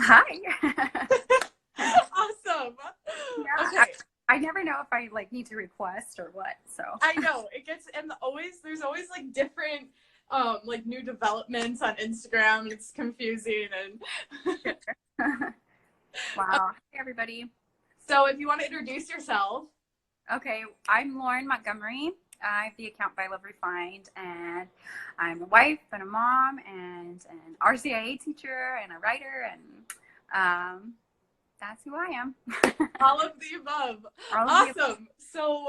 Hi. Awesome. Yeah, Okay. I never know if I like need to request or what. So I know it gets, and there's always like different, like new developments on Instagram. It's confusing. And wow. Hey everybody. so if you want to introduce yourself. Okay, I'm Lauren Montgomery. I have the account by Love Refined, and I'm a wife and a mom and an RCIA teacher and a writer, and that's who I am. All of the above. All of the above. Awesome. So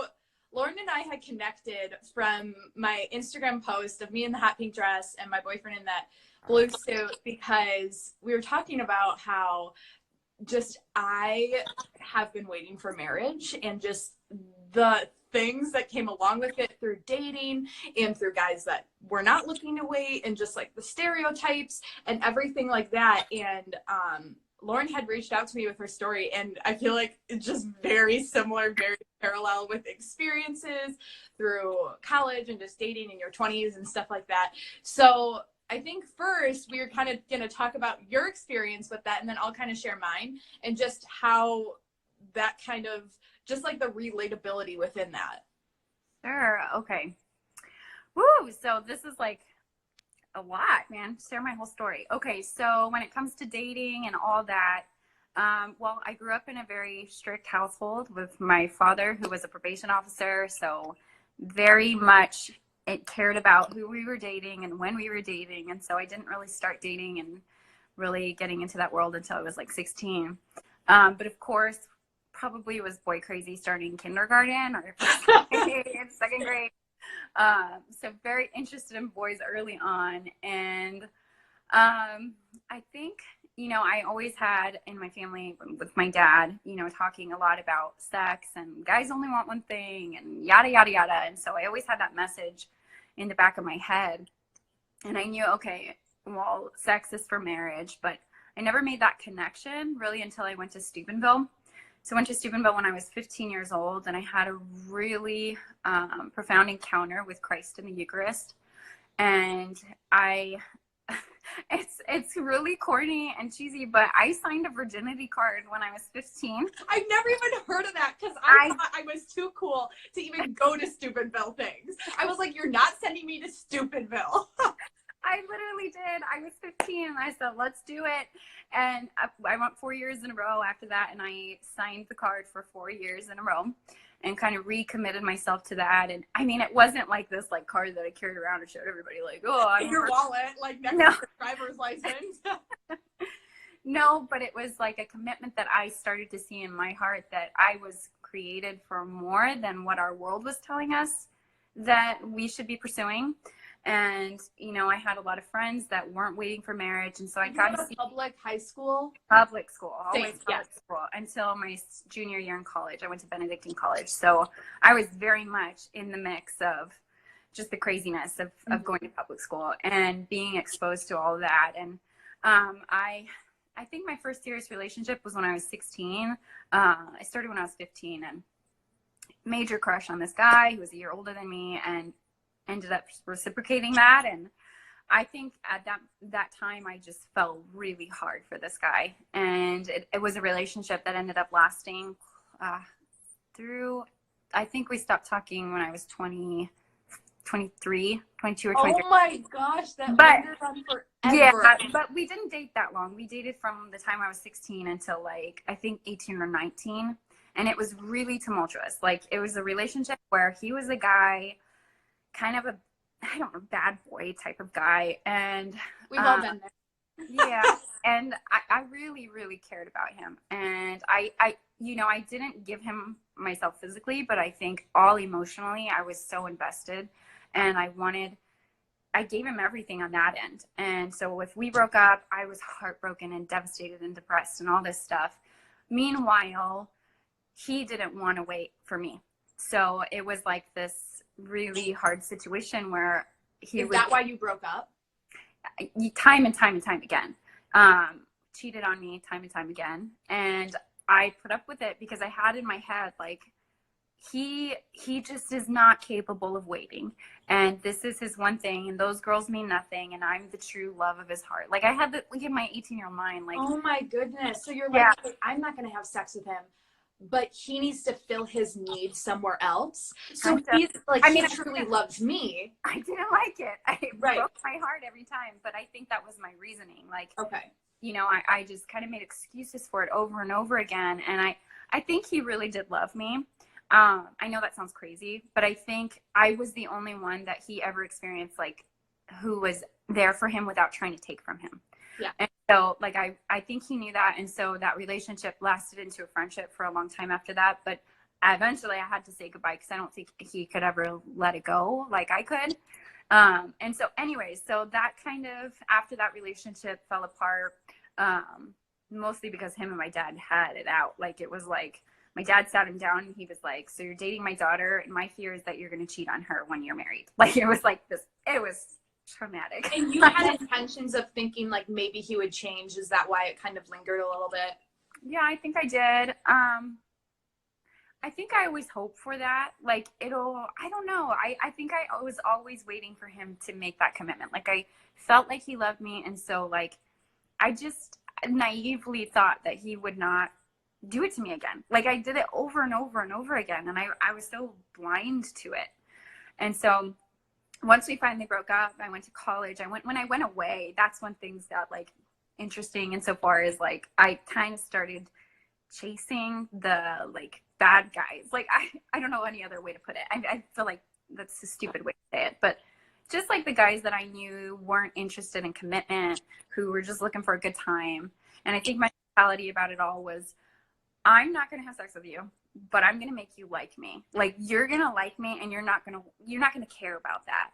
Lauren and I had connected from my Instagram post of me in the hot pink dress and my boyfriend in that blue suit, because we were talking about how just I have been waiting for marriage, and just the things that came along with it through dating and through guys that were not looking to wait, and just like the stereotypes and everything like that. And Lauren had reached out to me with her story, and I feel like it's just very similar, very parallel with experiences through college and just dating in your 20s and stuff like that. So I think first we are kind of going to talk about your experience with that, and then I'll kind of share mine and just how that kind of, just like the relatability within that. Sure. Okay. Woo. So this is like a lot, man. Share my whole story. Okay. So when it comes to dating and all that, well, I grew up in a very strict household with my father, who was a probation officer. So very much it cared about who we were dating and when we were dating. And so I didn't really start dating and really getting into that world until I was like 16. But of course, probably was boy crazy starting kindergarten or second grade. So very interested in boys early on. And I think, I always had in my family with my dad, talking a lot about sex and guys only want one thing and yada, yada, yada. And so I always had that message in the back of my head. And I knew, okay, well, sex is for marriage, but I never made that connection really until I went to Steubenville. So I went to Steubenville when I was 15 years old, and I had a really profound encounter with Christ in the Eucharist. And it's really corny and cheesy, but I signed a virginity card when I was 15. I've never even heard of that, because I thought I was too cool to even go to Steubenville things. I was like, you're not sending me to Steubenville. I literally did. I was 15 and I said, let's do it. And I went 4 years in a row after that. And I signed the card for 4 years in a row and kind of recommitted myself to that. And I mean, it wasn't like this like card that I carried around and showed everybody like, oh, I'm in your wallet, like next to your driver's license. No, but it was like a commitment that I started to see in my heart that I was created for more than what our world was telling us that we should be pursuing. And, I had a lot of friends that weren't waiting for marriage. And so I got to see public high school. Public school, always Same, public school until my junior year in college. I went to Benedictine College. So I was very much in the mix of just the craziness of going to public school and being exposed to all of that. And I think my first serious relationship was when I was 16. I started when I was 15, and major crush on this guy who was a year older than me, and ended up reciprocating that. And I think at that time I just fell really hard for this guy, and it was a relationship that ended up lasting through, I think we stopped talking when I was 22 or 23. Oh my gosh, that lingered on forever. Yeah, but we didn't date that long. We dated from the time I was 16 until like I think 18 or 19, and it was really tumultuous. Like, it was a relationship where he was a guy, kind of a, I don't know, bad boy type of guy. And we've all been there. Yeah. And I really, really cared about him. And I didn't give him myself physically, but I think all emotionally, I was so invested, and I gave him everything on that end. And so if we broke up, I was heartbroken and devastated and depressed and all this stuff. Meanwhile, he didn't want to wait for me. So it was like this really hard situation where Is that why you broke up? Time and time and time again. Cheated on me time and time again. And I put up with it because I had in my head, like, he just is not capable of waiting, and this is his one thing, and those girls mean nothing, and I'm the true love of his heart. Like I had the like in my 18-year-old mind, like, Oh my goodness. So you're like, yeah, hey, I'm not going to have sex with him, but he needs to fill his needs somewhere else. So kind of. he's like, I he mean, truly loves me. I didn't like it. It Right. broke my heart every time, but I think that was my reasoning. Like, Okay. you know, I just kind of made excuses for it over and over again, and I think he really did love me. I know that sounds crazy, but I think I was the only one that he ever experienced, like, who was there for him without trying to take from him. Yeah. And so, like, I think he knew that. And so that relationship lasted into a friendship for a long time after that. But eventually I had to say goodbye because I don't think he could ever let it go like I could. And so, anyways, so that kind of, after that relationship fell apart, mostly because him and my dad had it out. Like, it was like, my dad sat him down and he was like, so you're dating my daughter, and my fear is that you're going to cheat on her when you're married. Like, it was like this, it was traumatic. And you had intentions of thinking like maybe he would change. Is that why it kind of lingered a little bit? Yeah, I think I did. I think I always hope for that. Like, I don't know. I think I was always waiting for him to make that commitment. Like, I felt like he loved me. And so, like, I just naively thought that he would not do it to me again. Like, I did it over and over and over again. And I was so blind to it. And so once we finally broke up, I went to college. When I went away, that's when things got, like, interesting insofar as, like, I kind of started chasing the, like, bad guys. Like, I don't know any other way to put it. I feel like that's a stupid way to say it, but just like the guys that I knew weren't interested in commitment, who were just looking for a good time. And I think my mentality about it all was, I'm not going to have sex with you, but I'm going to make you like me. Like, you're going to like me, and you're not going to care about that.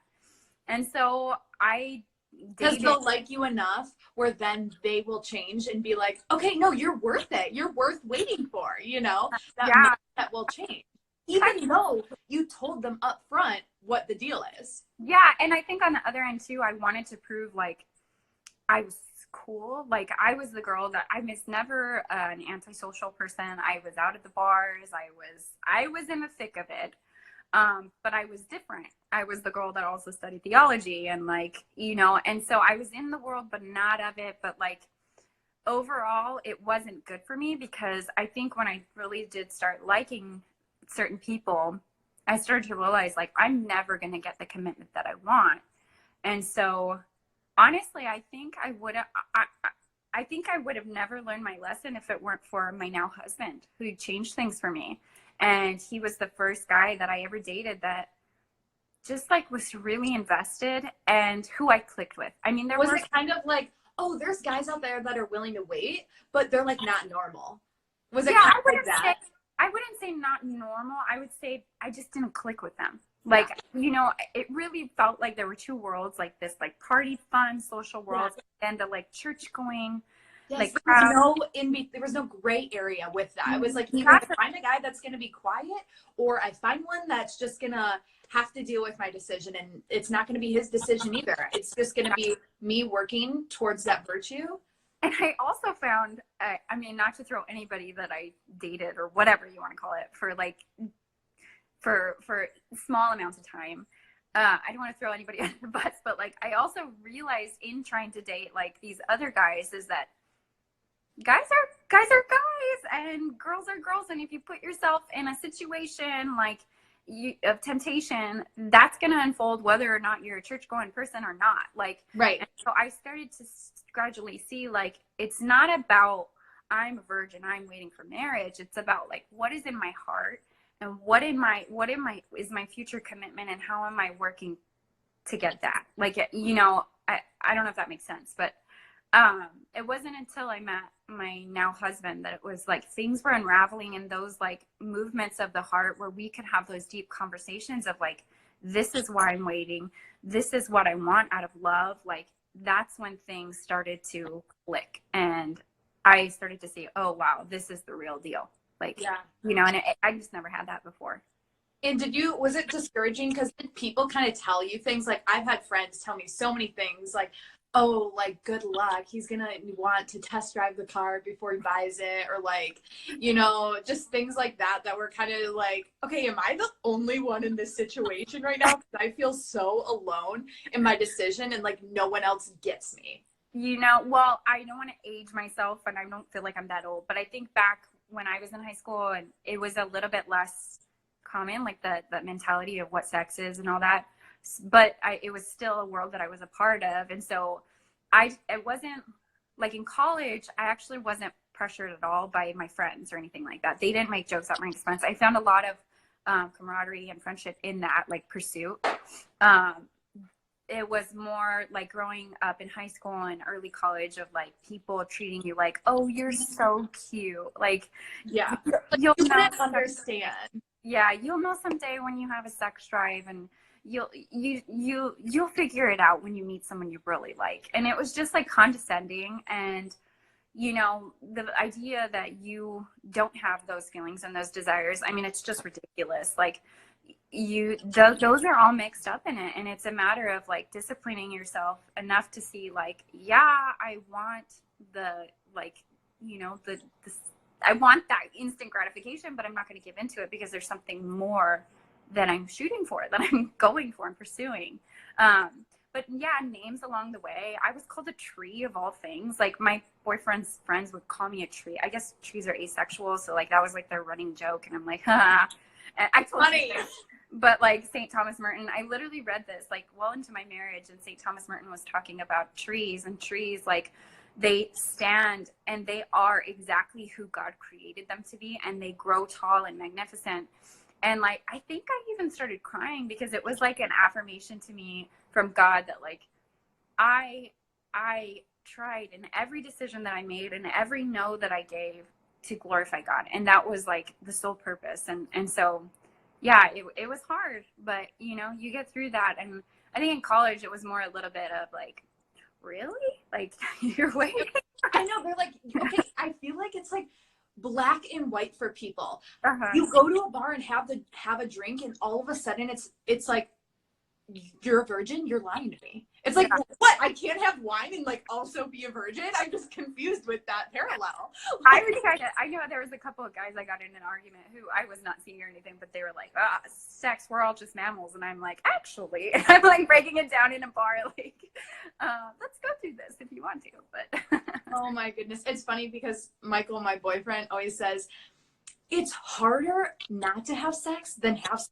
And so I Because dated. they'll like you enough where then they will change and be like, okay, no, you're worth it. You're worth waiting for, you know? Yeah. That will change. Even though you told them up front what the deal is. Yeah. And I think on the other end too, I wanted to prove, like, I was cool. Like, I was the girl that I was never an antisocial person. I was out at the bars. I was in the thick of it. But I was different. I was the girl that also studied theology, and, like, you know, and so I was in the world, but not of it. But, like, overall, it wasn't good for me, because I think when I really did start liking certain people, I started to realize, like, I'm never going to get the commitment that I want. And so, honestly, I think I would have, I think I would have never learned my lesson if it weren't for my now husband, who changed things for me. And he was the first guy that I ever dated that just, like, was really invested, and who I clicked with. I mean, Was it kind of like, oh, there's guys out there that are willing to wait, but they're, like, not normal? Was it kind of like that? I wouldn't say not normal. I would say I just didn't click with them. Like, you know, it really felt like there were two worlds, like this, like, party fun social world, and the, like, church going. Yes, Like, there was no gray area with that. It was like, either I find a guy that's going to be quiet, or I find one that's just going to have to deal with my decision, and it's not going to be his decision either. It's just going to be me working towards that virtue. And I also found, I mean, not to throw anybody that I dated or whatever you want to call it for, like, for small amounts of time. I don't want to throw anybody under the bus, but, like, I also realized in trying to date, like, these other guys, is that guys are guys, and girls are girls. And if you put yourself in a situation, like, of temptation, that's going to unfold whether or not you're a church going person or not. Like, right. And so I started to gradually see, like, it's not about I'm a virgin, I'm waiting for marriage. It's about, like, what is in my heart, and what is my future commitment, and how am I working to get that? Like, you know, I don't know if that makes sense, but it wasn't until I met my now husband that it was like things were unraveling, in those, like, movements of the heart where we could have those deep conversations of, like, this is why I'm waiting. This is what I want out of love. Like, that's when things started to click, and I started to see, oh, wow, this is the real deal. Like, yeah, you know, and I just never had that before. And was it discouraging? Because people kind of tell you things, like, I've had friends tell me so many things, like, oh, like, good luck. He's gonna want to test drive the car before he buys it, or like, you know, just things like that that were kind of like, okay, am I the only one in this situation right now? 'Cause I feel so alone in my decision, and like no one else gets me. You know, well, I don't want to age myself and I don't feel like I'm that old, but I think back when I was in high school and it was a little bit less common, like the mentality of what sex is and all that. But it was still a world that I was a part of. And so it wasn't like in college, I actually wasn't pressured at all by my friends or anything like that. They didn't make jokes at my expense. I found a lot of camaraderie and friendship in that like pursuit. Um, it was more like growing up in high school and early college of like people treating you like, oh, you're so cute. Like, Yeah, like, you'll you know, wouldn't understand. yeah, you'll know someday when you have a sex drive, and you'll figure it out when you meet someone you really like. And it was just like condescending, and you know, the idea that you don't have those feelings and those desires, I mean, it's just ridiculous. Like, those are all mixed up in it, and it's a matter of like disciplining yourself enough to see like, yeah, I want the like, you know, the I want that instant gratification, but I'm not going to give into it because there's something more that I'm shooting for, that I'm going for and pursuing. But yeah, names along the way. I was called a tree of all things. Like my boyfriend's friends would call me a tree. I guess trees are asexual, so like that was like their running joke, and I'm like, ha. And I told you this, but like St. Thomas Merton, I literally read this like well into my marriage, and St. Thomas Merton was talking about trees, and trees like they stand and they are exactly who God created them to be, and they grow tall and magnificent. And like I think I even started crying because it was like an affirmation to me from God that like I tried in every decision that I made and every no that I gave to glorify God, and that was like the sole purpose. And so yeah, it was hard, but you know, you get through that. And I think in college it was more a little bit of like, really, like you're waiting. I know, they're like, okay, I feel like it's like black and white for people. Uh-huh. You go to a bar and have a drink, and all of a sudden it's like, you're a virgin, you're lying to me. It's like, Yeah. what? I can't have wine and like also be a virgin? I'm just confused with that parallel. I would kind of, I know there was a couple of guys I got in an argument who I was not seeing or anything, but they were like, sex, we're all just mammals. And I'm like, actually, I'm like breaking it down in a bar, like, let's go through this if you want to. But Oh my goodness. It's funny because Michael, my boyfriend, always says, it's harder not to have sex than have sex.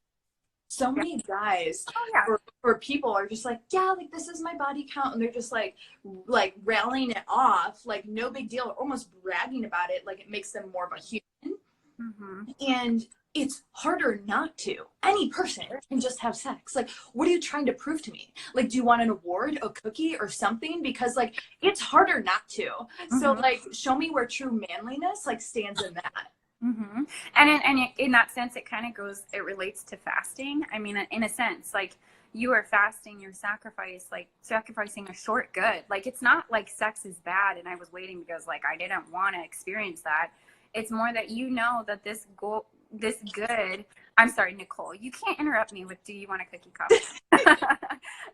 So many guys oh yeah, or people are just like, yeah, like this is my body count, and they're just like rallying it off, like no big deal, almost bragging about it, like it makes them more of a human. mm-hmm. And it's harder not to. Any person can just have sex. Like, what are you trying to prove to me? Like, do you want an award, a cookie, or something? Because like it's harder not to. Mm-hmm. So like, show me where true manliness like stands in that. Mm-hmm. And in that sense, it kind of goes, it relates to fasting. I mean, in a sense, like you are fasting, you're sacrificing a short good. Like, it's not like sex is bad and I was waiting because like I didn't want to experience that. It's more that you know that this good, I'm sorry, Nicole, you can't interrupt me with, do you want a cookie coffee?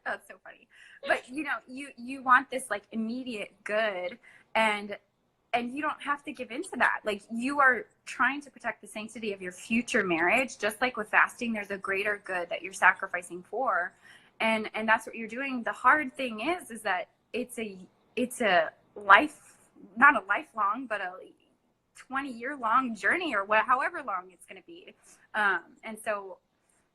That's so funny. But you know, you want this like immediate good, and you don't have to give into that. Like, you are trying to protect the sanctity of your future marriage. Just like with fasting, there's a greater good that you're sacrificing for, and that's what you're doing. The hard thing is that it's a life, not a lifelong, but a 20-year long journey, or however long it's going to be. And so,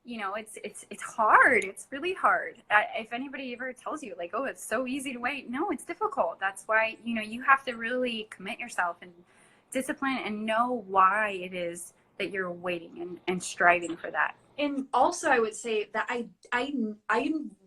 you know, it's hard. It's really hard. If anybody ever tells you like, oh, it's so easy to wait, no, it's difficult. That's why, you know, you have to really commit yourself and discipline and know why it is that you're waiting and striving for that. And also, I would say that I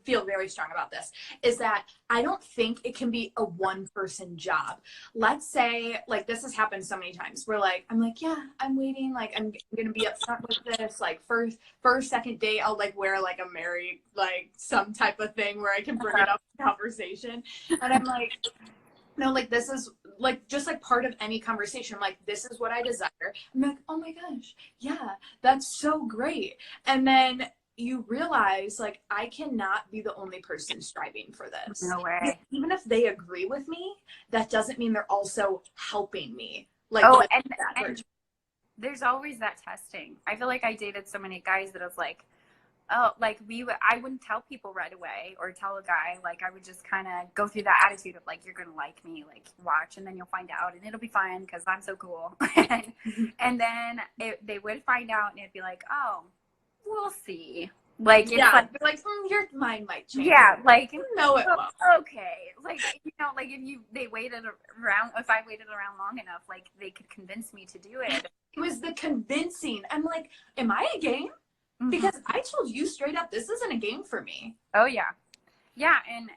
feel very strong about this, is that I don't think it can be a one person job. Let's say, like, this has happened so many times where like, I'm like, yeah, I'm waiting. Like, I'm going to be upfront with this. Like first, second date, I'll like wear like a Mary, like some type of thing where I can bring it up in conversation. And I'm like, no, like this is like just like part of any conversation. I'm like, this is what I desire. I'm like, oh my gosh, yeah, that's so great. And then you realize like I cannot be the only person striving for this. No way. Even if they agree with me, that doesn't mean they're also helping me. Like, Oh, live and that and version. there's always that testing. I feel like I dated so many guys that I was like, oh, like I wouldn't tell people right away or tell a guy. Like I would just kind of go through that attitude of like, you're gonna like me, like watch, and then you'll find out, and it'll be fine because I'm so cool. And then they would find out, and it'd be like, oh, we'll see. Like it's Yeah, like, but like your mind might change. yeah, like No, it oh, won't. okay, like like if they waited around, if I waited around long enough, like they could convince me to do it. It was the convincing. I'm like, am I a game? Because I told you straight up, this isn't a game for me. Oh yeah. Yeah, and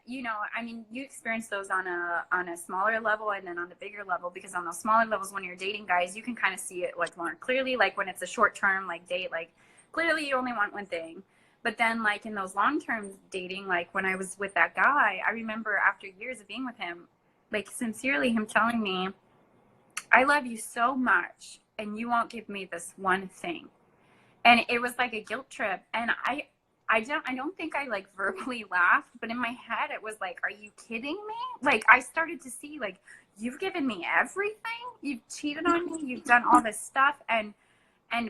I mean, you experience those on a smaller level and then on the bigger level, because on those smaller levels when you're dating guys, you can kind of see it like more clearly, like when it's a short term like date, like clearly you only want one thing. But then like in those long term dating, like when I was with that guy, I remember after years of being with him, like sincerely him telling me, I love you so much and you won't give me this one thing. And it was like a guilt trip, and I don't think I like verbally laughed, but in my head it was like, are you kidding me? Like I started to see like, you've given me everything, you've cheated on me, you've done all this stuff and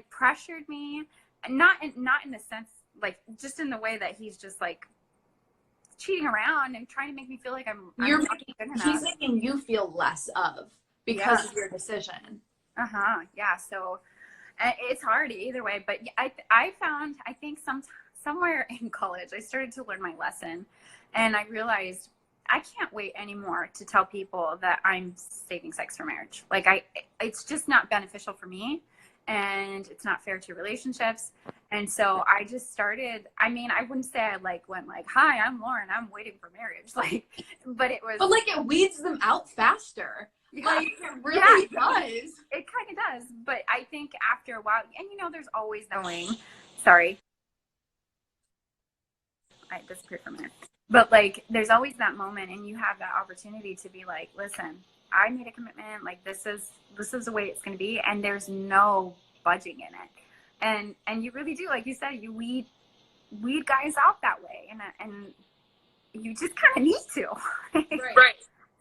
pressured me, not in the sense like just in the way that he's just like cheating around and trying to make me feel like I'm not good enough. He's making you feel less of because of your decision. Yeah, so it's hard either way, but I found, I think somewhere in college I started to learn my lesson, and I realized I can't wait anymore to tell people that I'm saving sex for marriage. Like it's just not beneficial for me, and it's not fair to relationships. And so I just started, I mean, I wouldn't say I like went like, hi, I'm Lauren, I'm waiting for marriage, like, but like it weeds them out faster. Yeah. Like it really does. It kind of does, but I think after a while, and there's always knowing. Sorry, I disappeared for a minute. But like, there's always that moment, and you have that opportunity to be like, listen, I made a commitment. Like this is the way it's going to be, and there's no budging in it. And you really do, like you said, you weed guys out that way, and you just kind of need to. Right.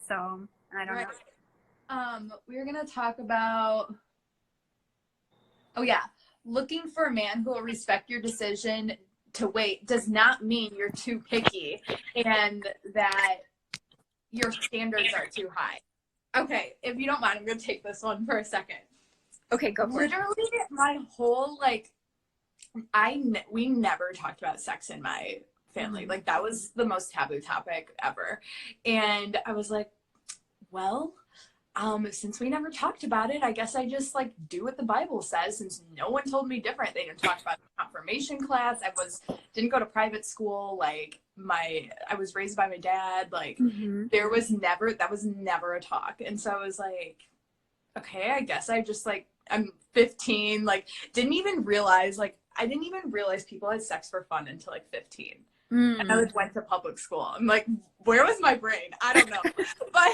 So I don't know. We're gonna talk about, looking for a man who will respect your decision to wait does not mean you're too picky and that your standards are too high. Okay, if you don't mind, I'm gonna take this one for a second. Okay, go for it. Literally, my whole we never talked about sex in my family. Like that was the most taboo topic ever, and I was like, well, since we never talked about it, I guess I just like do what the Bible says, since no one told me different. They didn't talk about the confirmation class. Didn't go to private school. Like I was raised by my dad. Like that was never a talk. And so I was like, okay, I guess I just like, I'm 15, like I didn't even realize people had sex for fun until like 15. And I went to public school. I'm like, where was my brain? I don't know. But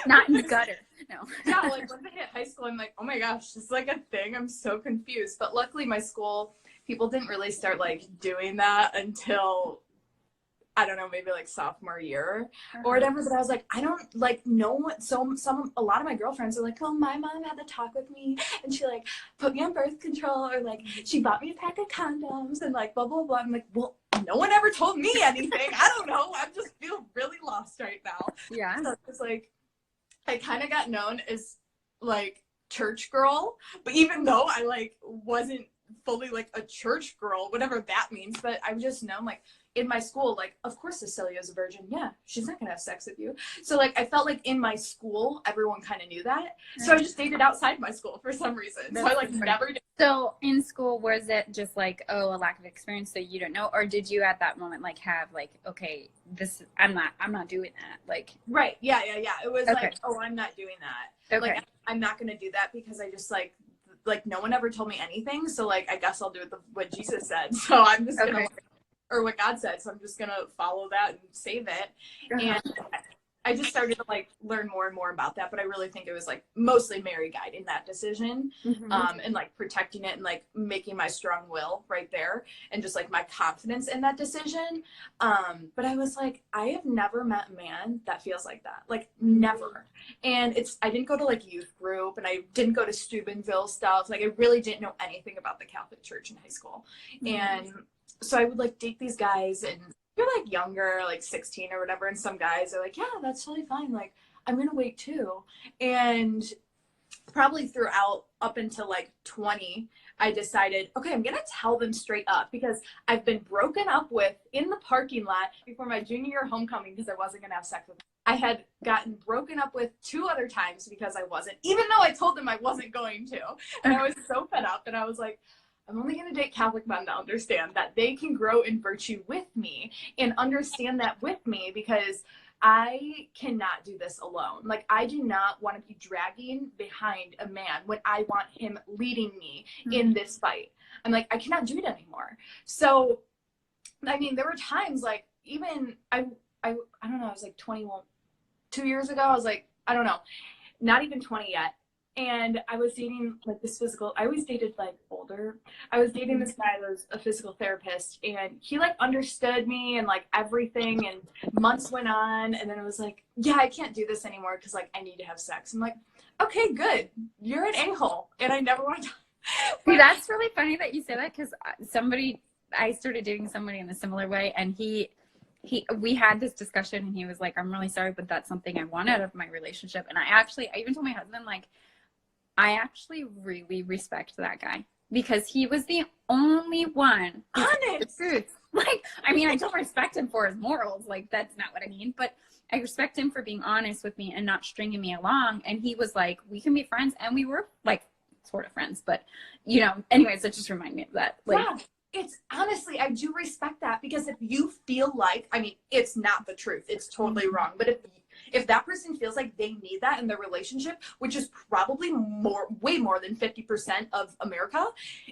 not in the gutter. No. Yeah, like once I hit high school, I'm like, oh my gosh, this is like a thing. I'm so confused. But luckily my school, people didn't really start like doing that until, I don't know, maybe like sophomore year or whatever. But I was like, I don't like no one. So a lot of my girlfriends are like, well, my mom had to talk with me and she like put me on birth control, or like she bought me a pack of condoms and like blah, blah, blah. I'm like, well, no one ever told me anything. I don't know. I just feel really lost right now. Yeah. So it's like, I kind of got known as like church girl, but even though I like wasn't fully like a church girl, whatever that means, but I've just known like in my school, like, of course Cecilia's a virgin. Yeah, she's not gonna have sex with you. So like I felt like in my school everyone kind of knew that. So I just dated outside my school for some reason. So I like never did. So in school, was it just like, oh, a lack of experience, so you don't know, or did you at that moment like have like, okay, this I'm not doing that, like? Right. Yeah. It was like, oh, I'm not doing that. Okay. Like I'm not gonna do that because I just like no one ever told me anything. So like I guess I'll do what Jesus said. So I'm just gonna or what God said. So I'm just gonna follow that and save it. And I just started to like learn more and more about that, but I really think it was like mostly Mary guiding that decision, and like protecting it and like making my strong will right there and just like my confidence in that decision. But I was like, I have never met a man that feels like that, like never. And I didn't go to like youth group and I didn't go to Steubenville stuff. Like I really didn't know anything about the Catholic Church in high school. And so I would like date these guys and you're like younger, like 16 or whatever. And some guys are like, yeah, that's totally fine. Like, I'm going to wait too. And probably throughout up until like 20, I decided, okay, I'm going to tell them straight up because I've been broken up with in the parking lot before my junior year homecoming because I wasn't going to have sex with them. I had gotten broken up with 2 other times because I wasn't, even though I told them I wasn't going to. And I was so fed up and I was like, I'm only going to date Catholic men to understand that they can grow in virtue with me and understand that with me because I cannot do this alone. Like, I do not want to be dragging behind a man when I want him leading me in this fight. I'm like, I cannot do it anymore. So, I mean, there were times like, even I don't know, I was like 21, 2 years ago, I was like, I don't know, not even 20 yet. And I was dating like this I always dated like older. I was dating this guy that was a physical therapist and he like understood me and like everything, and months went on and then it was like, yeah, I can't do this anymore because like I need to have sex. I'm like, okay, good. You're an a-hole and I never want to. See, that's really funny that you say that because I started dating somebody in a similar way and we had this discussion and he was like, I'm really sorry, but that's something I want out of my relationship. And I even told my husband, like, I actually really respect that guy because he was the only one who told the truth. Like, I mean, I don't respect him for his morals. Like, that's not what I mean. But I respect him for being honest with me and not stringing me along. And he was like, we can be friends. And we were like sort of friends. But, you know, anyways, it just reminded me of that. Like, yeah. It's honestly, I do respect that because if you feel like, I mean, it's not the truth. It's totally wrong. But if that person feels like they need that in their relationship, which is probably way more than 50% of America,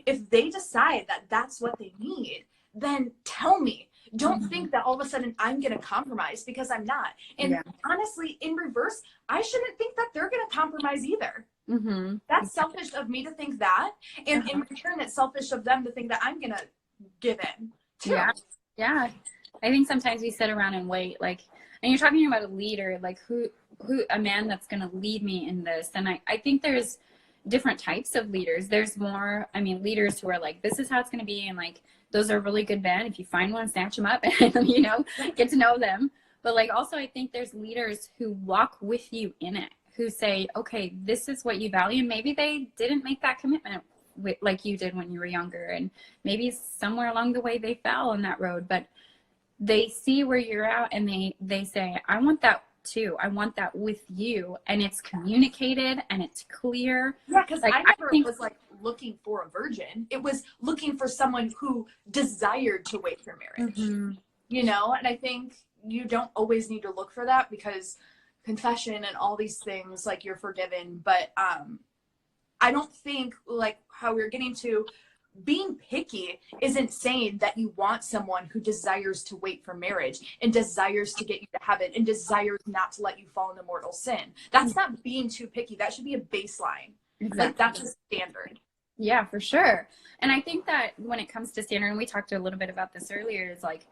if they decide that that's what they need, then tell me. Don't think that all of a sudden I'm going to compromise because I'm not. And honestly, in reverse, I shouldn't think that they're going to compromise either. That's selfish of me to think that. And in return, it's selfish of them to think that I'm going to give in too. Yeah. I think sometimes we sit around and wait, like, and you're talking about a leader, like a man that's going to lead me in this. And I think there's different types of leaders. There's more, I mean, leaders who are like, this is how it's going to be. And like, those are really good men. If you find one, snatch them up and, you know, get to know them. But like, also, I think there's leaders who walk with you in it, who say, okay, this is what you value. Maybe they didn't make that commitment like you did when you were younger. And maybe somewhere along the way they fell on that road, but they see where you're at and they say, I want that too. I want that with you. And it's communicated and it's clear. Yeah, because like, I never was like looking for a virgin. It was looking for someone who desired to wait for marriage. You know, and I think you don't always need to look for that because confession and all these things, like, you're forgiven. But I don't think, like how we're getting to, being picky isn't saying that you want someone who desires to wait for marriage and desires to get you to heaven and desires not to let you fall into mortal sin. That's not being too picky. That should be a baseline. Exactly. Like, that's a standard. Yeah, for sure. And I think that when it comes to standard, and we talked a little bit about this earlier, is like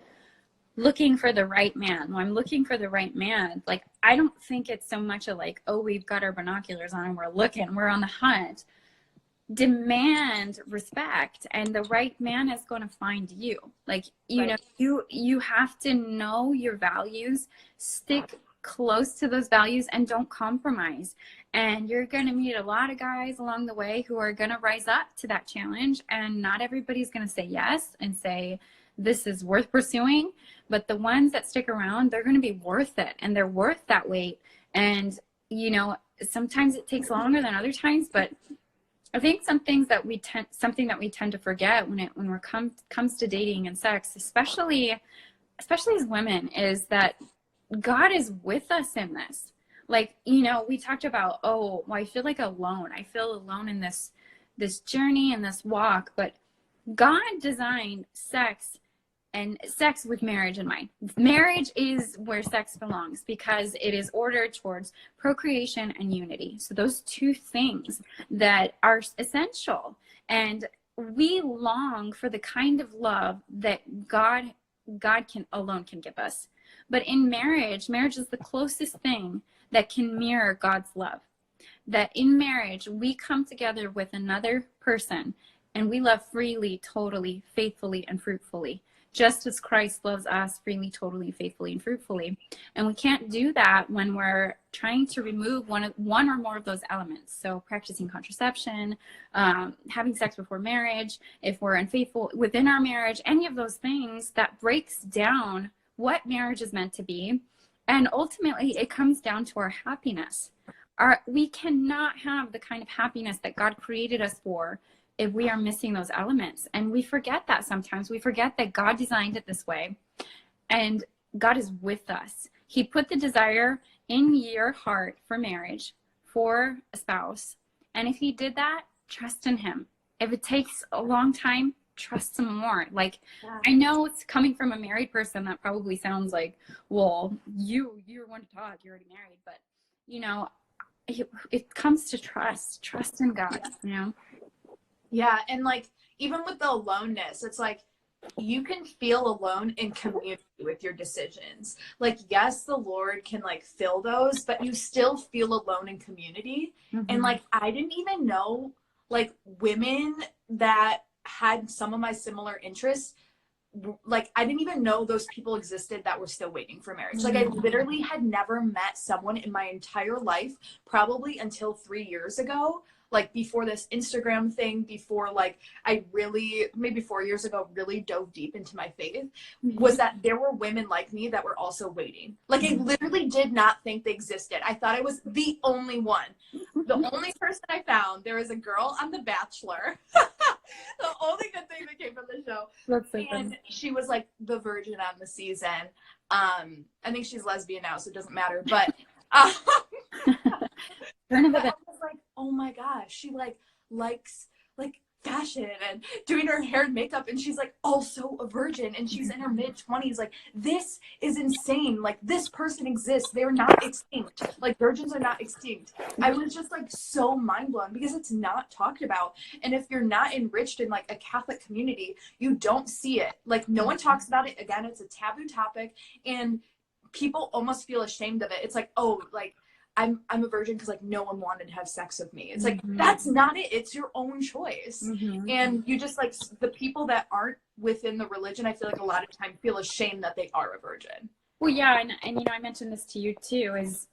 looking for the right man. When I'm looking for the right man, like, I don't think it's so much a like, oh, we've got our binoculars on and we're looking, we're on the hunt. Demand respect, and the right man is going to find you. Like, you know, you have to know your values, stick close to those values, and don't compromise. And you're going to meet a lot of guys along the way who are going to rise up to that challenge, and not everybody's going to say yes and say this is worth pursuing, but the ones that stick around, they're going to be worth it, and they're worth that wait. And, you know, sometimes it takes longer than other times, but I think something that we tend to forget when we're comes to dating and sex, especially as women, is that God is with us in this. Like, you know, we talked about, oh, well, I feel like alone. I feel alone in this journey and this walk, but God designed sex and sex with marriage in mind. Marriage is where sex belongs because it is ordered towards procreation and unity. So those two things that are essential. And we long for the kind of love that God alone can give us. But in marriage is the closest thing that can mirror God's love. That in marriage, we come together with another person and we love freely, totally, faithfully, and fruitfully, just as Christ loves us freely, totally, faithfully, and fruitfully. And we can't do that when we're trying to remove one or more of those elements. So practicing contraception, having sex before marriage, if we're unfaithful within our marriage, any of those things, that breaks down what marriage is meant to be. And ultimately, it comes down to our happiness. We cannot have the kind of happiness that God created us for if we are missing those elements. And we forget that sometimes. We forget that God designed it this way. And God is with us. He put the desire in your heart for marriage, for a spouse. And if he did that, trust in him. If it takes a long time, trust him more. Like, yeah. I know it's coming from a married person. That probably sounds like, well, you're one to talk. You're already married. But, you know, it comes to trust in God, you know? Yeah. And like, even with the aloneness, it's like, you can feel alone in community with your decisions. Like, yes, the Lord can like fill those, but you still feel alone in community. Mm-hmm. And like, I didn't even know like women that had some of my similar interests. Like, I didn't even know those people existed that were still waiting for marriage. Like, I literally had never met someone in my entire life, probably until 3 years ago, like before this Instagram thing, before like I really, maybe 4 years ago, really dove deep into my faith, was that there were women like me that were also waiting. Like, I literally did not think they existed. I thought I was the only one. The only person I found, there was a girl on The Bachelor. The only good thing that came from the show. That's so and funny. She was like the virgin on the season. I think she's lesbian now, so it doesn't matter. But I was like, oh my gosh, she like likes like fashion and doing her hair and makeup, and she's like also a virgin, and she's in her mid-20s. Like, this is insane. Like, this person exists. They're not extinct. Like, virgins are not extinct. I was just like so mind blown because it's not talked about. And if you're not enriched in like a Catholic community, you don't see it. Like, no one talks about it. Again, it's a taboo topic, and people almost feel ashamed of it. It's like, oh, like, I'm a virgin because like no one wanted to have sex with me. It's like, that's not it. It's your own choice. And you just like, the people that aren't within the religion, I feel like a lot of time feel ashamed that they are a virgin. Well, yeah. And you know, I mentioned this to you too, is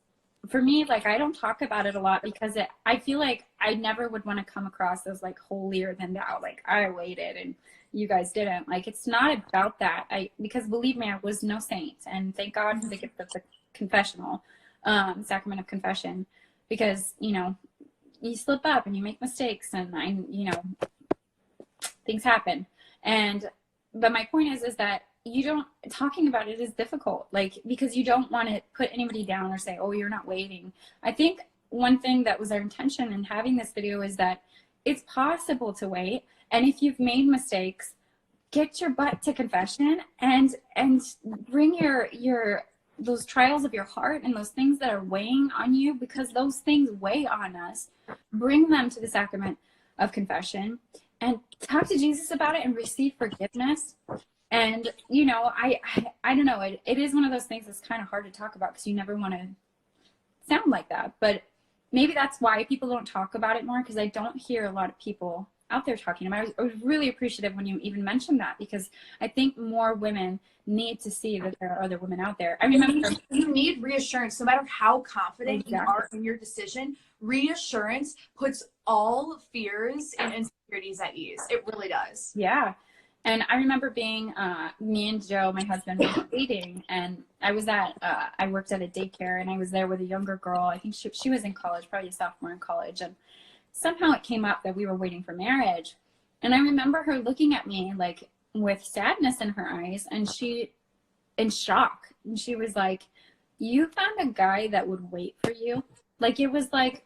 for me, like, I don't talk about it a lot because I feel like I never would want to come across as like holier than thou. Like, I waited and you guys didn't. Like, it's not about that. Because believe me, I was no saint, and thank God for the gift of the confessional. Sacrament of confession, because, you know, you slip up and you make mistakes, and you know, things happen. But my point is that talking about it is difficult, like, because you don't want to put anybody down or say, oh, you're not waiting. I think one thing that was our intention in having this video is that it's possible to wait. And if you've made mistakes, get your butt to confession and bring your those trials of your heart and those things that are weighing on you, because those things weigh on us. Bring them to the sacrament of confession and talk to Jesus about it and receive forgiveness. And, you know, I don't know, it is one of those things that's kind of hard to talk about because you never want to sound like that. But maybe that's why people don't talk about it more, because I don't hear a lot of people out there talking about it. I was really appreciative when you even mentioned that, because I think more women need to see that there are other women out there. I remember, you need reassurance. No matter how confident you are in your decision, reassurance puts all fears and insecurities at ease. It really does. Yeah. And I remember being, me and Joe, my husband, were dating, and I worked at a daycare, and I was there with a younger girl. I think she was in college, probably a sophomore in college. And somehow it came up that we were waiting for marriage. And I remember her looking at me like with sadness in her eyes, and she, in shock. And she was like, you found a guy that would wait for you? Like, it was like,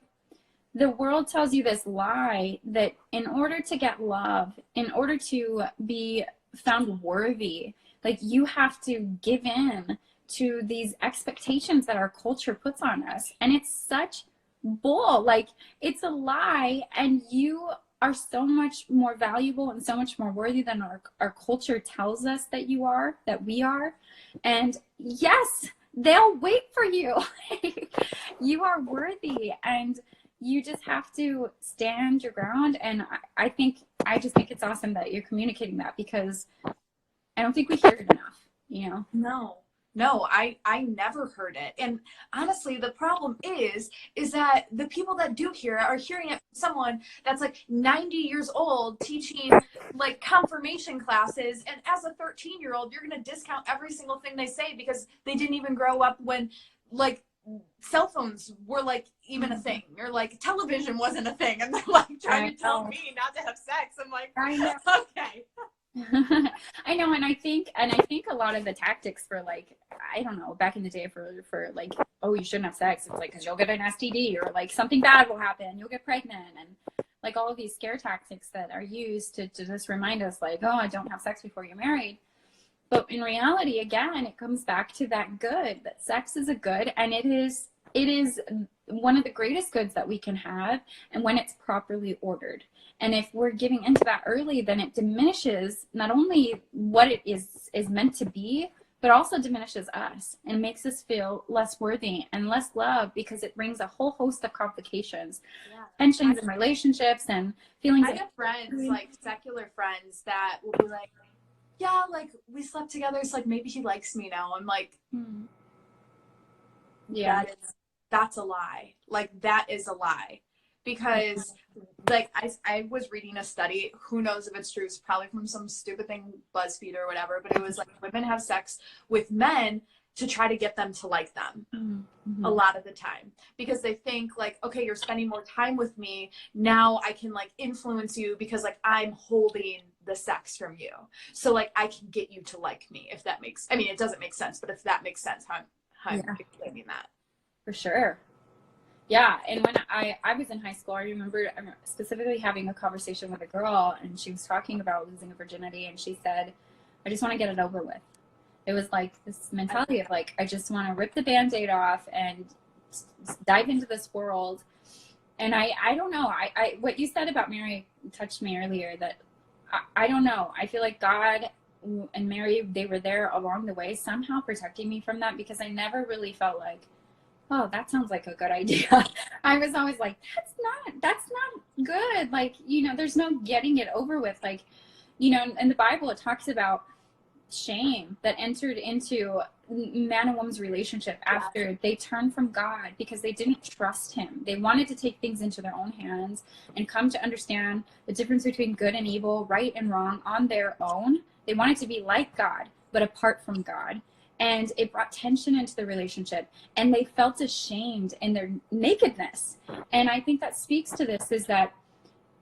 the world tells you this lie that in order to get love, in order to be found worthy, Like, you have to give in to these expectations that our culture puts on us. And it's such bull. Like, it's a lie. And you are so much more valuable and so much more worthy than our culture tells us that we are. And yes, they'll wait for you. You are worthy, and you just have to stand your ground. And I just think it's awesome that you're communicating that, because I don't think we hear it enough, you know? No, I never heard it. And honestly, the problem is that the people that do hear it are hearing it from someone that's like 90 years old teaching like confirmation classes. And as a 13-year-old, you're going to discount every single thing they say because they didn't even grow up when like cell phones were like even a thing, or like television wasn't a thing. And they're like trying to tell me not to have sex. I'm like, okay. I know, and I think a lot of the tactics for, like, I don't know, back in the day for like, oh, you shouldn't have sex, it's like because you'll get an STD, or like something bad will happen, you'll get pregnant, and like all of these scare tactics that are used to just remind us, like, oh, I don't have sex before you're married. But in reality, again, it comes back to that sex is a good, and it is one of the greatest goods that we can have, and when it's properly ordered. And if we're giving into that early, then it diminishes not only what it is meant to be, but also diminishes us and makes us feel less worthy and less loved, because it brings a whole host of complications, tensions in relationships and feelings. I have friends, like secular friends, that will be like, yeah, like we slept together, so like maybe he likes me now. I'm like, yeah, that's a lie. Like, that is a lie. Because like I was reading a study, who knows if it's true, it's probably from some stupid thing, BuzzFeed or whatever, but it was like women have sex with men to try to get them to like them a lot of the time, because they think like, okay, you're spending more time with me, now I can like influence you because like I'm holding the sex from you, so like I can get you to like me, if that makes, I mean, it doesn't make sense, but if that makes sense, how I'm explaining that. For sure. Yeah, and when I was in high school, I remember specifically having a conversation with a girl, and she was talking about losing her virginity, and she said, I just want to get it over with. It was like this mentality of like, I just want to rip the Band-Aid off and dive into this world. And I don't know, I what you said about Mary touched me earlier, that I don't know. I feel like God and Mary, they were there along the way, somehow protecting me from that, because I never really felt like, oh, that sounds like a good idea. I was always like, that's not good. Like, you know, there's no getting it over with. Like, you know, in the Bible, it talks about shame that entered into man and woman's relationship after they turned from God because they didn't trust him. They wanted to take things into their own hands and come to understand the difference between good and evil, right and wrong on their own. They wanted to be like God, but apart from God. And it brought tension into the relationship, and they felt ashamed in their nakedness. And I think that speaks to this, is that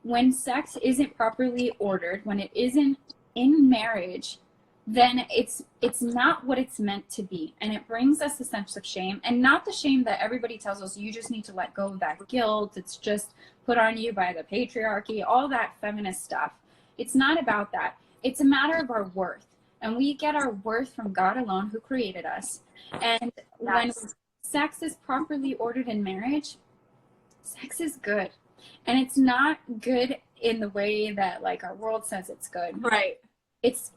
when sex isn't properly ordered, when it isn't in marriage, then it's not what it's meant to be. And it brings us a sense of shame, and not the shame that everybody tells us you just need to let go of that guilt. It's just put on you by the patriarchy, all that feminist stuff. It's not about that. It's a matter of our worth. And we get our worth from God alone, who created us. And when sex is properly ordered in marriage, sex is good. And it's not good in the way that like our world says it's good. Right. It's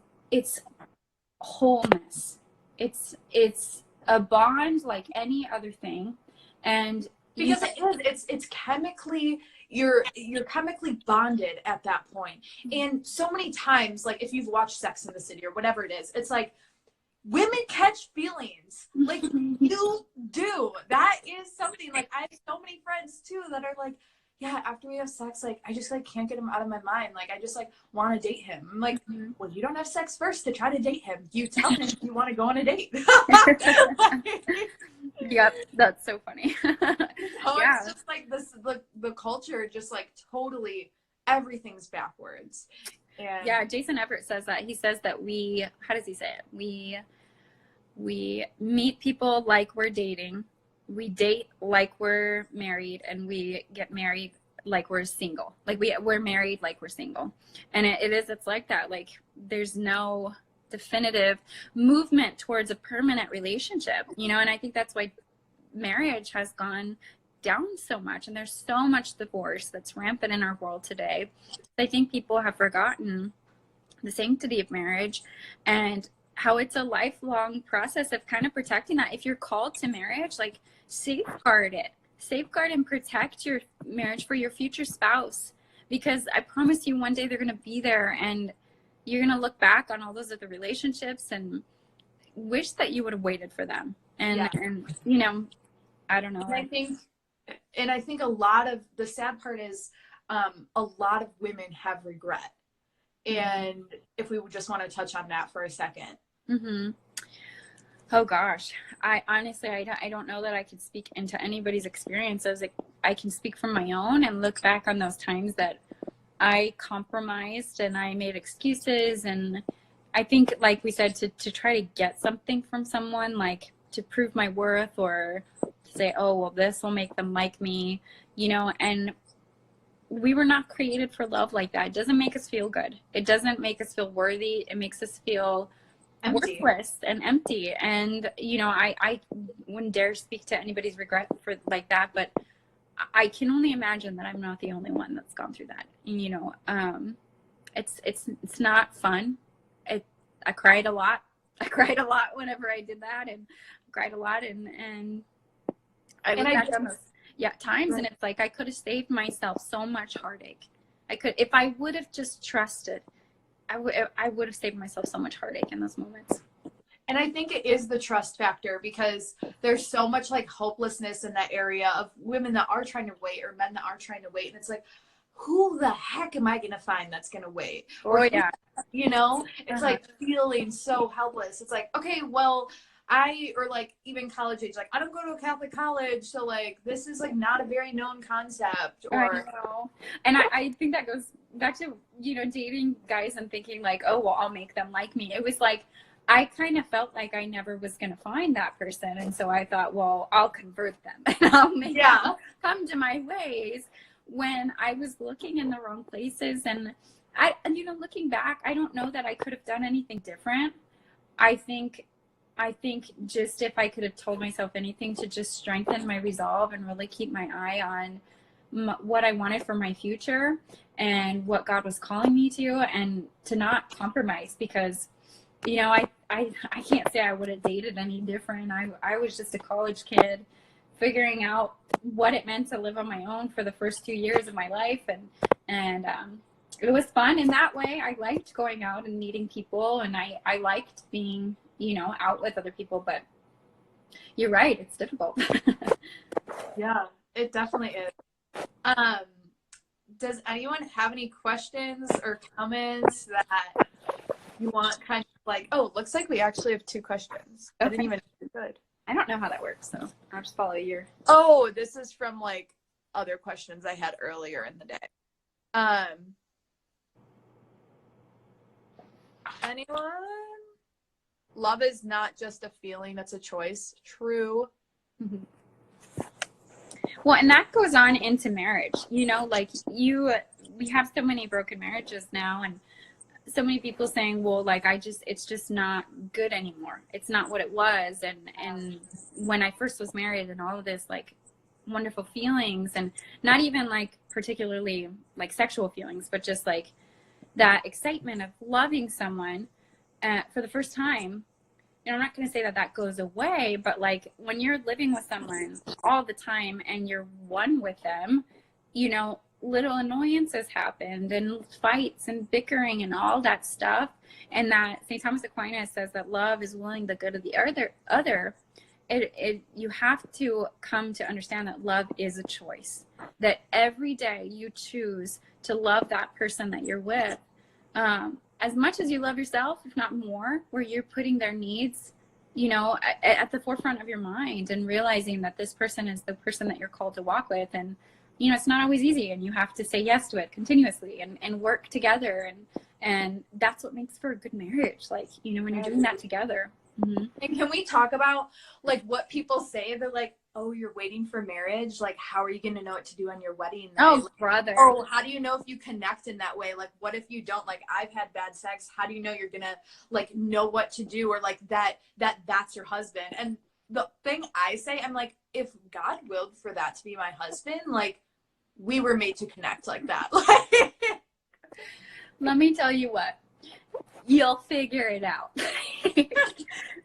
wholeness. It's a bond like any other thing. And because it's chemically, you're chemically bonded at that point. And so many times, like if you've watched Sex and the City or whatever it is, it's like women catch feelings. Like you do. That is something, like I have so many friends too that are like, yeah, after we have sex, like I just like can't get him out of my mind. Like I just like want to date him. I'm like, well, you don't have sex first to try to date him. You tell him you want to go on a date. Yep, that's so funny. It's just like this, the culture, just like totally everything's backwards. And yeah, Jason Everett says that. He says that how does he say it? We meet people like we're dating, we date like we're married, and we get married like we're single. Like we're married like we're single. And it's like that. Like there's no definitive movement towards a permanent relationship, you know. And I think that's why marriage has gone down so much, and there's so much divorce that's rampant in our world today. I think people have forgotten the sanctity of marriage and how it's a lifelong process of kind of protecting that. If you're called to marriage, like, safeguard it, safeguard and protect your marriage for your future spouse, because I promise you one day they're going to be there, and you're going to look back on all those other relationships and wish that you would have waited for them. And you know, I don't know. And I think a lot of the sad part is a lot of women have regret. And if we would just want to touch on that for a second. Mm-hmm. Oh gosh, I honestly, I don't know that I could speak into anybody's experiences. Like, I can speak from my own and look back on those times that I compromised and I made excuses. And I think, like we said, to try to get something from someone, like to prove my worth, or to say, oh, well, this will make them like me, you know. And we were not created for love like that. It doesn't make us feel good. It doesn't make us feel worthy. It makes us feel empty, worthless and empty. And, you know, I wouldn't dare speak to anybody's regret for like that, but I can only imagine that I'm not the only one that's gone through that. And, you know, it's not fun. I cried a lot. I cried a lot whenever I did that, and cried a lot. And I look back on those times, and it's like, I could have saved myself so much heartache. I could, if I would have just trusted, I would have saved myself so much heartache in those moments. And I think it is the trust factor, because there's so much like hopelessness in that area of women that are trying to wait, or men that are trying to wait. And it's like, who the heck am I going to find that's going to wait? Or, you know, it's like feeling so helpless. It's like, okay, well, or like even college age, like, I don't go to a Catholic college, so like this is like not a very known concept. Or I know. And I think that goes back to, you know, dating guys and thinking like, oh, well, I'll make them like me. It was like, I kind of felt like I never was going to find that person. And so I thought, well, I'll convert them and I'll make them come to my ways, when I was looking in the wrong places. And you know, looking back, I don't know that I could have done anything different. I think just, if I could have told myself anything, to just strengthen my resolve and really keep my eye on what I wanted for my future and what God was calling me to, and to not compromise. Because, you know, I can't say I would have dated any different. I was just a college kid figuring out what it meant to live on my own for the first 2 years of my life. And it was fun in that way. I liked going out and meeting people, and I liked being, you know, out with other people. But you're right, it's difficult. Yeah, it definitely is. Does anyone have any questions or comments that you want, kind of like, oh, looks like we actually have 2 questions. Okay. I didn't even good. I don't know how that works, so I'll just follow your. Oh, this is from like other questions I had earlier in the day. Anyone? Love is not just a feeling, it's a choice. True. Mm-hmm. Well, and that goes on into marriage, you know, like we have so many broken marriages now, and so many people saying, well, like, it's just not good anymore. It's not what it was. And when I first was married, and all of this like wonderful feelings, and not even like particularly like sexual feelings, but just like that excitement of loving someone for the first time. You know, I'm not going to say that goes away, but like when you're living with someone all the time and you're one with them, you know, little annoyances happened, and fights and bickering and all that stuff. And that St. Thomas Aquinas says that love is willing the good of the other. You have to come to understand that love is a choice, that every day you choose to love that person that you're with as much as you love yourself, if not more, where you're putting their needs, you know, at the forefront of your mind, and realizing that this person is the person that you're called to walk with. And you know, it's not always easy, and you have to say yes to it continuously and work together. And that's what makes for a good marriage. Like, you know, when you're doing that together. Mm-hmm. And can we talk about like what people say? They're like, oh, you're waiting for marriage? Like, how are you going to know what to do on your wedding night? Oh, Like, brother. oh, how do you know if you connect in that way? Like, what if you don't? Like, I've had bad sex. How do you know you're going to, like, know what to do? Or, like, that's your husband. And the thing I say, I'm like, if God willed for that to be my husband, like, we were made to connect like that. Like, Let me tell you what. You'll figure it out.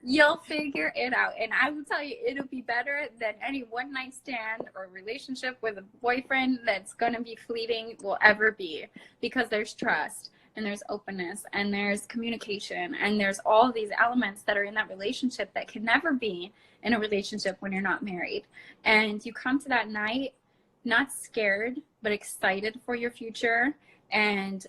You'll figure it out. And I will tell you, it'll be better than any one night stand or relationship with a boyfriend that's going to be fleeting will ever be, because there's trust and there's openness and there's communication and there's all these elements that are in that relationship that can never be in a relationship when you're not married. And you come to that night not scared, but excited for your future, and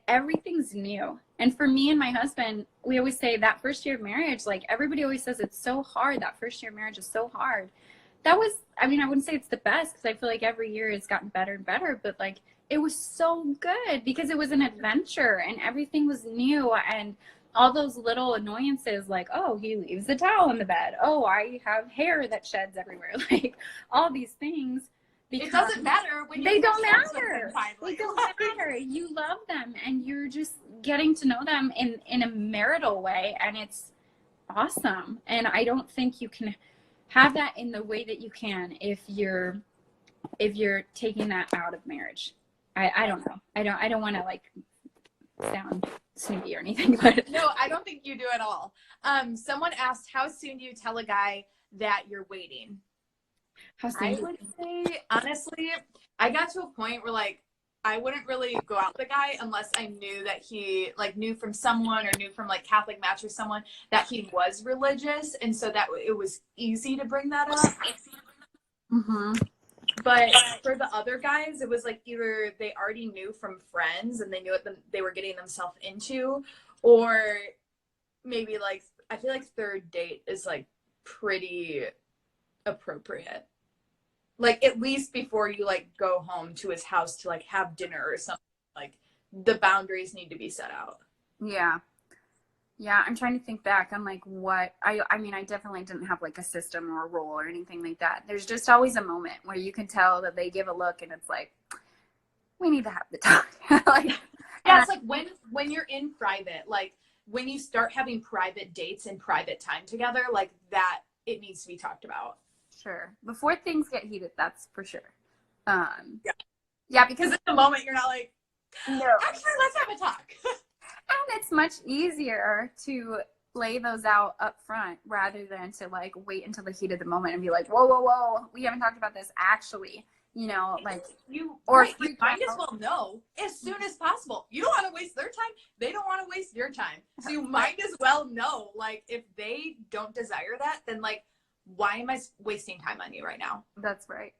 everything's new. And for me and my husband, we always say that first year of marriage, like everybody always says it's so hard. That first year of marriage is so hard. That was, I mean, I wouldn't say it's the best, because I feel like every year it's gotten better and better, but like it was so good because it was an adventure and everything was new. And all those little annoyances, like, oh, he leaves the towel in the bed. Oh, I have hair that sheds everywhere. Like all these things. it doesn't matter when They you don't have matter. something finally. They don't matter. You love them and you're just getting to know them in a marital way, and it's awesome. And I don't think you can have that in the way that you can if you're taking that out of marriage. I don't know. I don't want to like sound snoopy or anything, but No, I don't think you do at all. Someone asked, how soon do you tell a guy that you're waiting? how soon I do you- would say, honestly, I got to a point where like I wouldn't really go out with the guy unless I knew that he like knew from someone or knew from like Catholic Match or someone that he was religious, and so that it was easy to bring that up. Mm-hmm. But for the other guys, it was like either they already knew from friends and they knew what they were getting themselves into, or maybe like I feel like third date is like pretty appropriate. Like at least before you like go home to his house to like have dinner or something, like the boundaries need to be set out. Yeah. Yeah, I'm trying to think back on like what I mean, I definitely didn't have like a system or a rule or anything like that. There's just always a moment where you can tell that they give a look and it's like, we need to have the talk. Like, yeah, it's like when you're in private, like when you start having private dates and private time together, like that it needs to be talked about. sure. Before things get heated, that's for sure. Yeah. Yeah, Because because at the moment you're not like, no. actually let's have a talk. And it's much easier to lay those out up front rather than to like wait until the heat of the moment and be like, whoa, whoa, whoa, we haven't talked about this actually, you know, like you or right, you might as well know as soon as possible. You don't want to waste their time, they don't want to waste your time, so you might as well know, like if they don't desire that, then like why am I wasting time on you right now? That's right.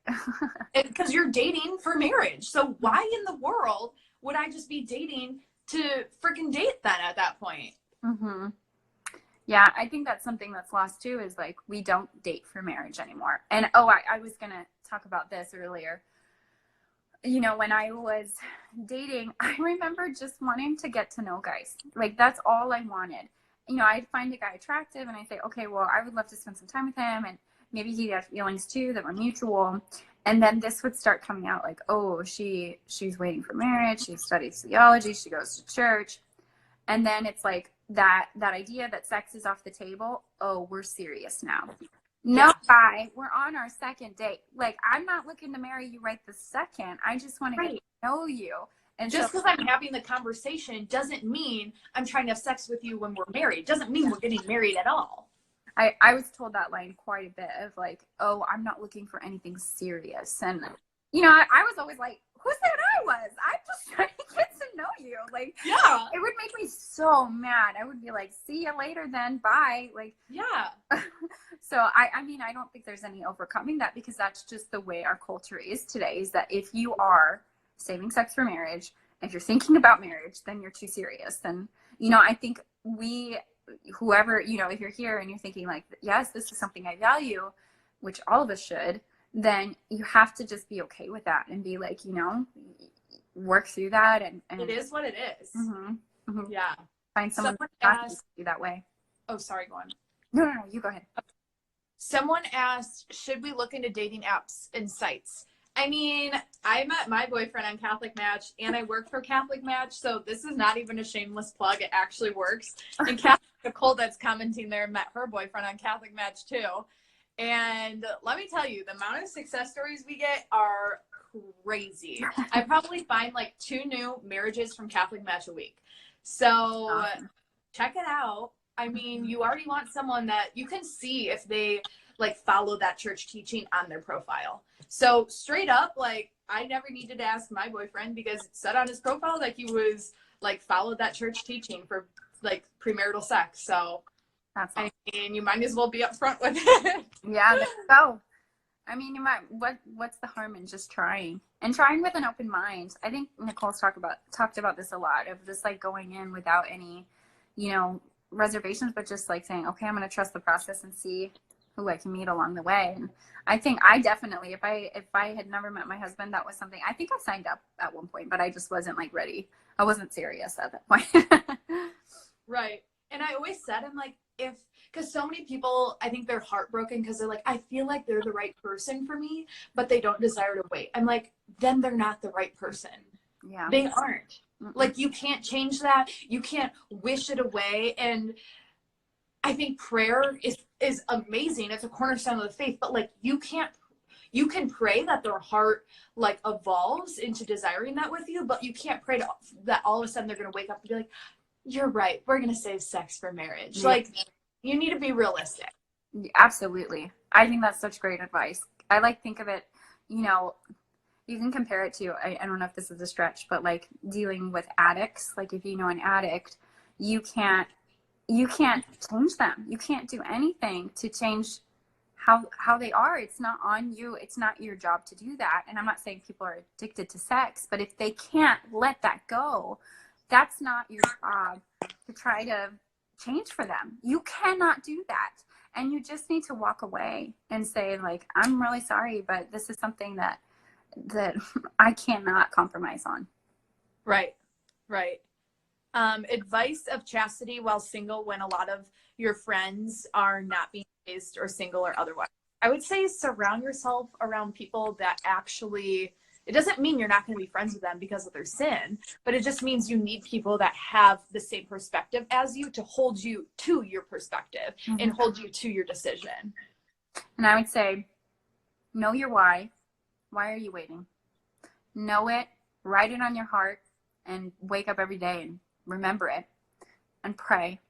Because you're dating for marriage, so why in the world would I just be dating to freaking date then at that point? Mm-hmm. Yeah, I think that's something that's lost too, is like we don't date for marriage anymore. And I was gonna talk about this earlier. You know, when I was dating, I remember just wanting to get to know guys. Like that's all I wanted. You know, I'd find a guy attractive and I'd say, okay, well, I would love to spend some time with him, and maybe he had feelings too that were mutual. And then this would start coming out like, oh, she's waiting for marriage, she studies theology, she goes to church. And then it's like that idea that sex is off the table. Oh, we're serious now. No, guy, we're on our second date. Like, I'm not looking to marry you right this second. I just want to get to know you. And just because I'm having the conversation doesn't mean I'm trying to have sex with you when we're married. Doesn't mean we're getting married at all. I was told that line quite a bit of like, oh, I'm not looking for anything serious. And, you know, I was always like, who said I was? I'm just trying to get to know you. Like, yeah, it would make me so mad. I would be like, see you later then. Bye. Like, yeah. So I mean, I don't think there's any overcoming that, because that's just the way our culture is today, is that if you are saving sex for marriage, if you're thinking about marriage, then you're too serious. And, you know, I think whoever, you know, if you're here and you're thinking like, yes, this is something I value, which all of us should, then you have to just be okay with that and be like, you know, work through that. And it is what it is. Mm-hmm, mm-hmm. Yeah. Find someone Someone who asked, you that way. oh, sorry, go on. No, you go ahead. Someone asked, should we look into dating apps and sites? I mean, I met my boyfriend on Catholic Match and I work for Catholic Match, so this is not even a shameless plug. It actually works. And Nicole that's commenting there met her boyfriend on Catholic Match too. And let me tell you, the amount of success stories we get are crazy. I probably find like 2 new marriages from Catholic Match a week. So check it out. I mean, you already want someone that you can see if they like follow that church teaching on their profile. So straight up, like I never needed to ask my boyfriend because it said on his profile that he was like followed that church teaching for like premarital sex. So That's awesome. I mean, you might as well be upfront with it. Yeah, there you go. I mean, you might. What's the harm in just trying with an open mind? I think Nicole's talked about this a lot of just like going in without any, reservations, but just like saying, okay, I'm going to trust the process and see who I can meet along the way. And I think I definitely, if I had never met my husband, that was something I think I signed up at one point, but I just wasn't like ready. I wasn't serious at that point. Right. And I always said, I'm like, because so many people, I think they're heartbroken because they're like, I feel like they're the right person for me, but they don't desire to wait. I'm like, then they're not the right person. Yeah. They aren't. Like, you can't change that. You can't wish it away. And I think prayer is amazing. It's a cornerstone of the faith, but like, you can pray that their heart like evolves into desiring that with you, but you can't pray that all of a sudden they're going to wake up and be like, you're right, we're going to save sex for marriage. Yeah. Like, you need to be realistic. Absolutely. I think that's such great advice. I like think of it, you can compare it to, I don't know if this is a stretch, but like dealing with addicts. Like if you know an addict, you can't change them. You can't do anything to change how they are. It's not on you. It's not your job to do that. And I'm not saying people are addicted to sex, but if they can't let that go, that's not your job to try to change for them. You cannot do that. And you just need to walk away and say, like, I'm really sorry, but this is something that I cannot compromise on. Right. Advice of chastity while single when a lot of your friends are not being chaste or single or otherwise. I would say surround yourself around people that actually, it doesn't mean you're not going to be friends with them because of their sin, but it just means you need people that have the same perspective as you to hold you to your perspective and hold you to your decision. And I would say, know your why. Why are you waiting? Know it, write it on your heart, and wake up every day and remember it. And pray.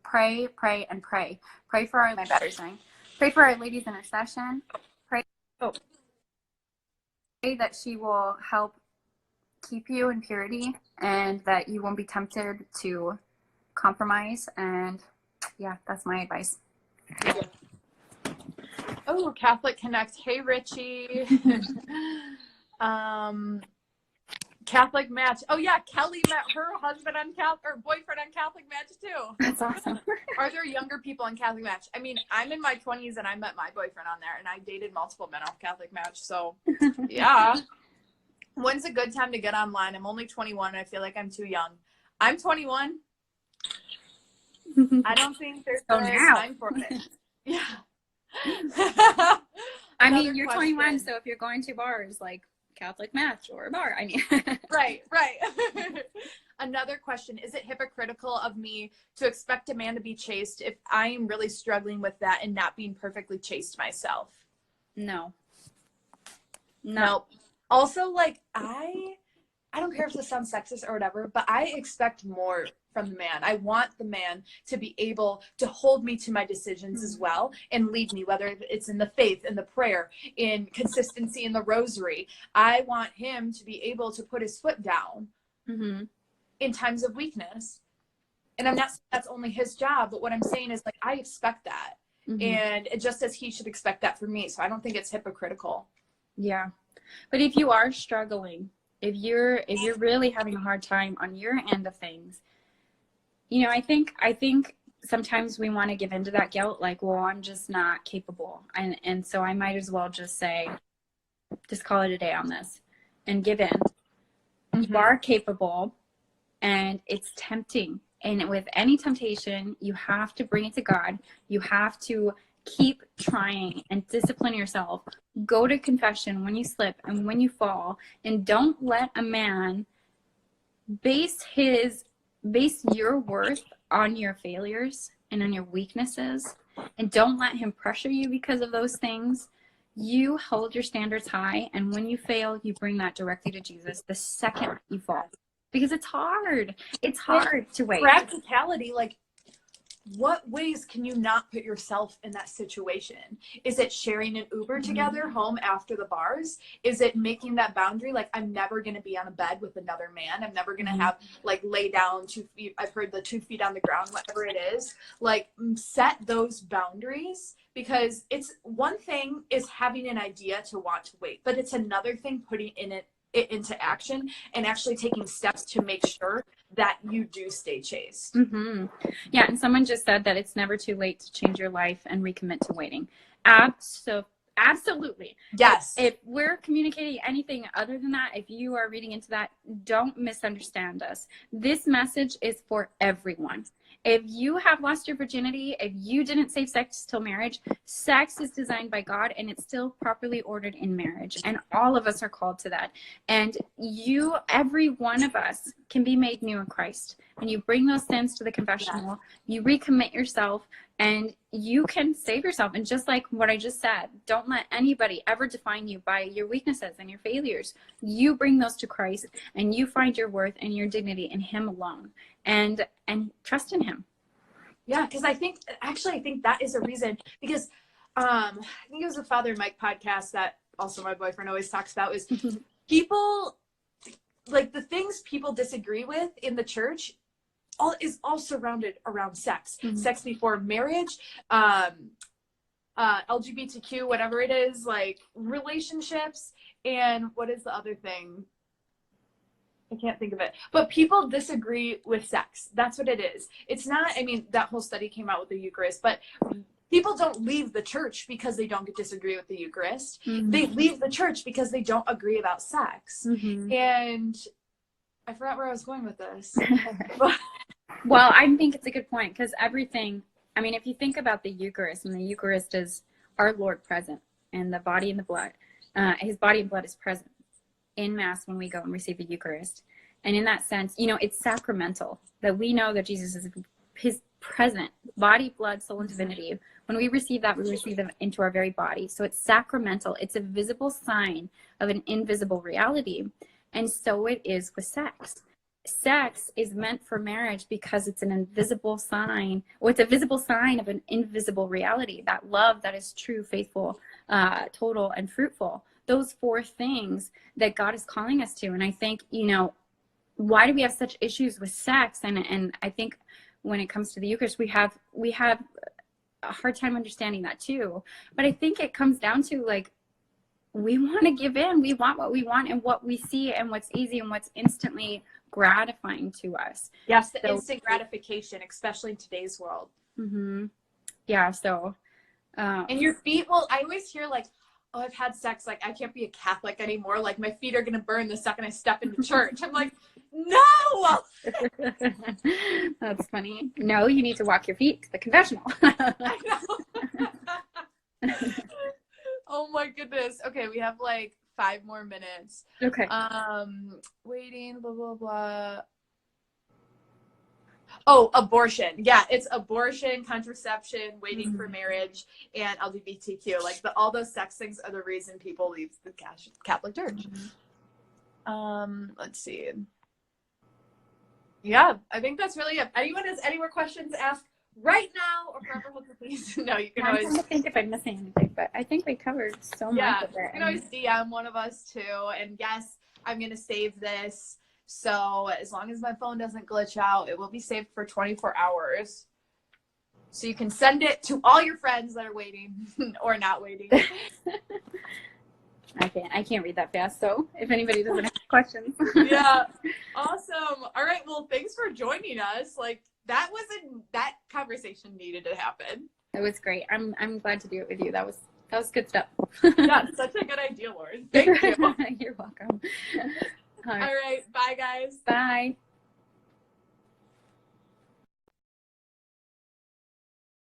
Pray, pray, and pray. Pray for my battery's dying. Pray for Our Lady's intercession. Pray that she will help keep you in purity and that you won't be tempted to compromise. And yeah, that's my advice. Oh, Catholic Connect. Hey, Richie. Catholic Match. Oh yeah, Kelly met her husband on boyfriend on Catholic Match too. That's awesome. Are there younger people on Catholic Match? I mean, I'm in my 20s and I met my boyfriend on there, and I dated multiple men off Catholic Match. So yeah. When's a good time to get online? I'm only 21 and I feel like I'm too young. I'm 21. I don't think there's time for it. Yeah. I mean, you're 21, so if you're going to bars like Catholic Match or a bar, I mean. Right. Another question, is it hypocritical of me to expect a man to be chaste if I am really struggling with that and not being perfectly chaste myself? No. Also, like, I don't care if this sounds sexist or whatever, but I expect more from the man. I want the man to be able to hold me to my decisions as well and lead me, whether it's in the faith, in the prayer, in consistency in the rosary. I want him to be able to put his foot down in times of weakness. And I'm not saying that's only his job, but what I'm saying is, like, I expect that. And just as he should expect that from me. So I don't think it's hypocritical. Yeah. But if you are struggling, if you're really having a hard time on your end of things, I think sometimes we want to give into that guilt, like, well, I'm just not capable. And so I might as well just call it a day on this and give in. You are capable, and it's tempting. And with any temptation, you have to bring it to God. You have to keep trying and discipline yourself. Go to confession when you slip and when you fall, and don't let a man base your worth on your failures and on your weaknesses, and don't let him pressure you because of those things. You hold your standards high, and when you fail, you bring that directly to Jesus the second you fall, because it's hard. It's hard to wait. Practicality, like, what ways can you not put yourself in that situation? Is it sharing an Uber together home after the bars? Is it making that boundary? Like, I'm never going to be on a bed with another man. I'm never going to have, like, lay down 2 feet. I've heard the 2 feet on the ground, whatever it is. Like, set those boundaries, because it's one thing is having an idea to want to wait, but it's another thing putting it into action and actually taking steps to make sure that you do stay chaste. Yeah, and someone just said that it's never too late to change your life and recommit to waiting. Absolutely. Yes. If we're communicating anything other than that, if you are reading into that, don't misunderstand us. This message is for everyone. If you have lost your virginity, if you didn't save sex till marriage, sex is designed by God, and it's still properly ordered in marriage. And all of us are called to that. And every one of us can be made new in Christ. And you bring those sins to the confessional, you recommit yourself, and you can save yourself. And just like what I just said, don't let anybody ever define you by your weaknesses and your failures. You bring those to Christ, and you find your worth and your dignity in him alone, and trust in him. Yeah, because I think that is a reason, because I think it was a Father Mike podcast that also my boyfriend always talks about, is people, like, the things people disagree with in the church is all surrounded around sex. Sex before marriage, LGBTQ, whatever it is, like relationships, and what is the other thing? I can't think of it. But people disagree with sex. That's what it is. It's not, I mean, that whole study came out with the Eucharist, but people don't leave the church because they don't disagree with the Eucharist. They leave the church because they don't agree about sex. And I forgot where I was going with this. Well, I think it's a good point, because everything, I mean, if you think about the Eucharist, and the Eucharist is our Lord present, and the body and the blood, his body and blood is present in Mass when we go and receive the Eucharist. And in that sense, it's sacramental, that we know that Jesus is his present body, blood, soul, and divinity. When we receive that, we receive them into our very body. So it's sacramental. It's a visible sign of an invisible reality. And so it is with sex. Sex is meant for marriage because it's an invisible sign, or it's a visible sign of an invisible reality, that love that is true, faithful, total, and fruitful. Those 4 things that God is calling us to. And I think, why do we have such issues with sex? And I think when it comes to the Eucharist, we have a hard time understanding that too. But I think it comes down to, like, we want to give in. We want what we want and what we see and what's easy and what's instantly gratifying to us. Yes, the instant gratification, especially in today's world. Yeah, so. And your feet, I always hear, like, oh, I've had sex, like, I can't be a Catholic anymore. Like, my feet are going to burn the second I step into church. I'm like, no! That's funny. No, you need to walk your feet to the confessional. I know. Oh my goodness. Okay, we have like 5 more minutes. Okay. Waiting, blah, blah, blah. Oh, abortion. Yeah, it's abortion, contraception, waiting for marriage, and LGBTQ. Like, all those sex things are the reason people leave the Catholic Church. Let's see. Yeah, I think that's really it. Anyone has any more questions, ask right now, or forever hold your peace. No, you can always. I'm trying to think if I'm missing anything, but I think we covered so much of it. You can always DM one of us too. And yes, I'm gonna save this. So as long as my phone doesn't glitch out, it will be saved for 24 hours. So you can send it to all your friends that are waiting or not waiting. I can't read that fast. So if anybody doesn't have questions. Yeah. Awesome. All right. Well, thanks for joining us. Like, that conversation needed to happen. It was great. I'm glad to do it with you. That was good stuff. Yeah, such a good idea, Lauren. Thank you. You're welcome. All right. Bye, guys. Bye.